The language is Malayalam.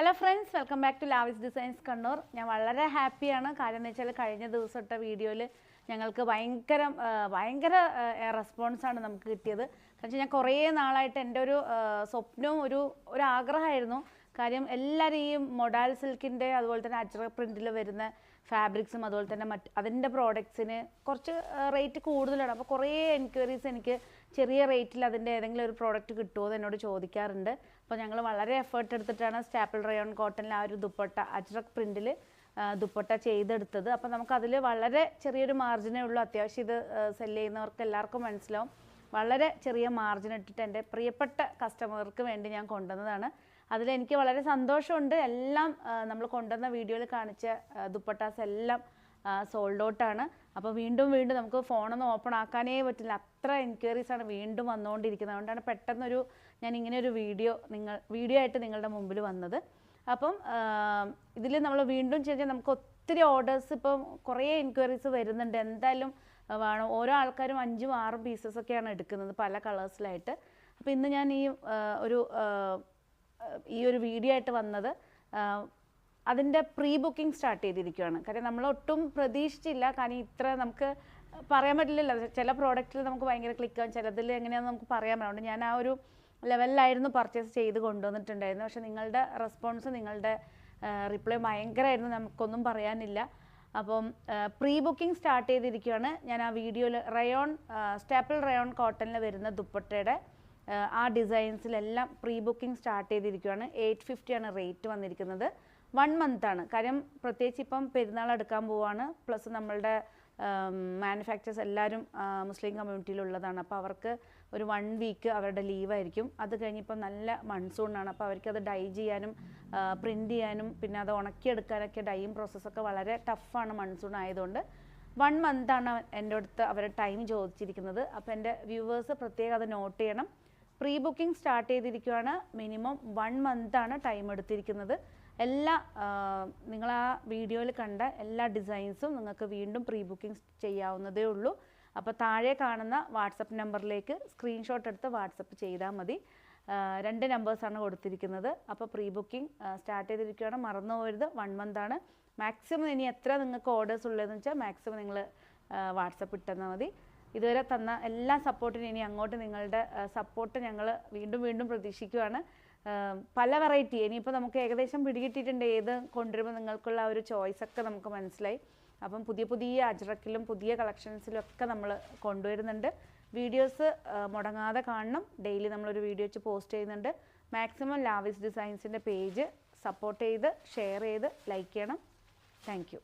Hello friends, welcome back to Lavis Designs Kannur. ഞാൻ വളരെ ഹാപ്പിയാണ്. കാര്യം എന്ന് വെച്ചാൽ കഴിഞ്ഞ ദിവസം ഇട്ട വീഡിയോയിൽ ഞങ്ങൾക്ക് ഭയങ്കര റെസ്പോൺസാണ് നമുക്ക് കിട്ടിയത്. കാരണം ഞാൻ കുറേ നാളായിട്ട് എൻ്റെ ഒരു സ്വപ്നവും ഒരു ആഗ്രഹമായിരുന്നു. കാര്യം എല്ലാവരും ഈ മൊഡാൽ സിൽക്കിൻ്റെ അതുപോലെ തന്നെ അജ്രക് പ്രിൻറ്റിൽ വരുന്ന ഫാബ്രിക്സും അതുപോലെ തന്നെ അതിൻ്റെ പ്രോഡക്ട്സിന് കുറച്ച് റേറ്റ് കൂടുതലാണ്. അപ്പോൾ കുറേ എൻക്വയറീസ് എനിക്ക് ചെറിയ റേറ്റിൽ അതിൻ്റെ ഏതെങ്കിലും ഒരു പ്രോഡക്റ്റ് കിട്ടുമോ എന്ന് എന്നോട് ചോദിക്കാറുണ്ട്. അപ്പോൾ ഞങ്ങൾ വളരെ എഫേർട്ട് എടുത്തിട്ടാണ് സ്റ്റാപ്പിൾ റയോൺ കോട്ടണിൽ ആ ഒരു ദുപ്പട്ട അജ്രക് പ്രിൻറ്റിൽ ദുപ്പട്ട ചെയ്തെടുത്തത്. അപ്പോൾ നമുക്കതിൽ വളരെ ചെറിയൊരു മാർജിനേ ഉള്ളൂ. അത്യാവശ്യം ഇത് സെല് ചെയ്യുന്നവർക്ക് എല്ലാവർക്കും മനസ്സിലാവും. വളരെ ചെറിയ മാർജിൻ ഇട്ടിട്ട് എൻ്റെ പ്രിയപ്പെട്ട കസ്റ്റമർക്ക് വേണ്ടി ഞാൻ കൊണ്ടുവന്നതാണ്. അതിലെനിക്ക് വളരെ സന്തോഷമുണ്ട്. എല്ലാം നമ്മൾ കൊണ്ടുവന്ന വീഡിയോയിൽ കാണിച്ച ദുപ്പട്ടാസ് എല്ലാം സോൾഡ് ഔട്ടാണ്. അപ്പോൾ വീണ്ടും നമുക്ക് ഫോണൊന്നും ഓപ്പൺ ആക്കാനേ പറ്റില്ല, അത്ര എൻക്വയറീസാണ് വീണ്ടും വന്നുകൊണ്ടിരിക്കുന്നത്. അതുകൊണ്ടാണ് പെട്ടെന്നൊരു ഞാൻ ഇങ്ങനെ ഒരു വീഡിയോ ആയിട്ട് നിങ്ങളുടെ മുമ്പിൽ വന്നത്. അപ്പം ഇതിൽ നമ്മൾ വീണ്ടും ചെയ്താൽ നമുക്ക് ഒത്തിരി ഓർഡേഴ്സ് ഇപ്പം കുറേ എൻക്വയറീസ് വരുന്നുണ്ട്. എന്തായാലും വേണം. ഓരോ ആൾക്കാരും 5ഉം 6ഉം പീസസൊക്കെയാണ് എടുക്കുന്നത് പല കളേഴ്സിലായിട്ട്. അപ്പോൾ ഇന്ന് ഞാൻ ഈ ഒരു വീഡിയോ ആയിട്ട് വന്നത് അതിൻ്റെ പ്രീ ബുക്കിംഗ് സ്റ്റാർട്ട് ചെയ്തിരിക്കുകയാണ്. കാര്യം നമ്മൾ ഒട്ടും പ്രതീക്ഷിച്ചില്ല. കാരണം ഇത്ര നമുക്ക് പറയാൻ പറ്റില്ലല്ലോ. ചില പ്രോഡക്റ്റിൽ നമുക്ക് ഭയങ്കര ക്ലിക്കാവും, ചിലതിൽ എങ്ങനെയാണെന്ന് നമുക്ക് പറയാൻ പറ്റും. ഞാൻ ആ ഒരു ലെവലിലായിരുന്നു പർച്ചേസ് ചെയ്ത് കൊണ്ടുവന്നിട്ടുണ്ടായിരുന്നു. പക്ഷേ നിങ്ങളുടെ റെസ്പോൺസ്, നിങ്ങളുടെ റിപ്ലൈ ഭയങ്കരമായിരുന്നു, നമുക്കൊന്നും പറയാനില്ല. അപ്പം പ്രീ ബുക്കിംഗ് സ്റ്റാർട്ട് ചെയ്തിരിക്കുകയാണ്. ഞാൻ ആ വീഡിയോയിൽ സ്റ്റാപ്പിൾ റയോൺ കോട്ടണിൽ വരുന്ന ദുപ്പട്ടയുടെ ആ ഡിസൈൻസിലെല്ലാം പ്രീ ബുക്കിംഗ് സ്റ്റാർട്ട് ചെയ്തിരിക്കുകയാണ്. 850 ആണ് റേറ്റ് വന്നിരിക്കുന്നത്. 1 മന്താണ്. കാര്യം പ്രത്യേകിച്ച് ഇപ്പം പെരുന്നാൾ എടുക്കാൻ പോവുകയാണ്. പ്ലസ് നമ്മളുടെ മാനുഫാക്ചേഴ്സ് എല്ലാവരും മുസ്ലിം കമ്മ്യൂണിറ്റിയിലുള്ളതാണ്. അപ്പോൾ അവർക്ക് ഒരു 1 വീക്ക് അവരുടെ ലീവായിരിക്കും. അത് കഴിഞ്ഞിപ്പം നല്ല മൺസൂണാണ്. അപ്പോൾ അവർക്കത് ഡൈ ചെയ്യാനും പ്രിൻറ്റ് ചെയ്യാനും പിന്നെ അത് ഉണക്കിയെടുക്കാനൊക്കെ ഡൈയും പ്രോസസ്സൊക്കെ വളരെ ടഫാണ് മൺസൂൺ ആയതുകൊണ്ട്. 1 മന്താണ് എൻ്റെ അടുത്ത് അവർ ടൈം ചോദിച്ചിരിക്കുന്നത്. അപ്പോൾ എൻ്റെ വ്യൂവേഴ്സ് പ്രത്യേകം അത് നോട്ട് ചെയ്യണം. പ്രീ ബുക്കിംഗ് സ്റ്റാർട്ട് ചെയ്തിരിക്കുകയാണ്. മിനിമം 1 മന്താണ് ടൈം എടുത്തിരിക്കുന്നത്. നിങ്ങൾ ആ വീഡിയോയിൽ കണ്ട എല്ലാ ഡിസൈൻസും നിങ്ങൾക്ക് വീണ്ടും പ്രീ ബുക്കിംഗ് ചെയ്യാവുന്നതേ ഉള്ളൂ. അപ്പോൾ താഴെ കാണുന്ന വാട്സപ്പ് നമ്പറിലേക്ക് സ്ക്രീൻഷോട്ട് എടുത്ത് വാട്സപ്പ് ചെയ്താൽ മതി. 2 നമ്പേഴ്സാണ് കൊടുത്തിരിക്കുന്നത്. അപ്പോൾ പ്രീ ബുക്കിംഗ് സ്റ്റാർട്ട് ചെയ്തിരിക്കുകയാണ്. മറന്നു പോകരുത്. 1 മന്താണ്. മാക്സിമം ഇനി എത്ര നിങ്ങൾക്ക് ഓർഡേഴ്സ് ഉള്ളതെന്ന് വെച്ചാൽ മാക്സിമം നിങ്ങൾ വാട്സപ്പ് ഇട്ടെന്നാൽ മതി. ഇതുവരെ തന്ന എല്ലാ സപ്പോർട്ടിനും ഇനി അങ്ങോട്ട് നിങ്ങളുടെ സപ്പോർട്ട് ഞങ്ങൾ വീണ്ടും പ്രതീക്ഷിക്കുകയാണ്. പല വെറൈറ്റി ഇനിയിപ്പോൾ നമുക്ക് ഏകദേശം പിടികിട്ടിയിട്ടുണ്ട്. ഏത് കൊണ്ടുവരുമ്പോൾ നിങ്ങൾക്കുള്ള ആ ഒരു ചോയ്സൊക്കെ നമുക്ക് മനസ്സിലായി. അപ്പം പുതിയ അജ്രക്കിലും പുതിയ കളക്ഷൻസിലും ഒക്കെ നമ്മൾ കൊണ്ടുവരുന്നുണ്ട്. വീഡിയോസ് മുടങ്ങാതെ കാണണം. ഡെയിലി നമ്മളൊരു വീഡിയോ വെച്ച് പോസ്റ്റ് ചെയ്യുന്നുണ്ട്. മാക്സിമം ലാവിസ് ഡിസൈൻസിൻ്റെ പേജ് സപ്പോർട്ട് ചെയ്ത് ഷെയർ ചെയ്ത് ലൈക്ക് ചെയ്യണം. Thank you.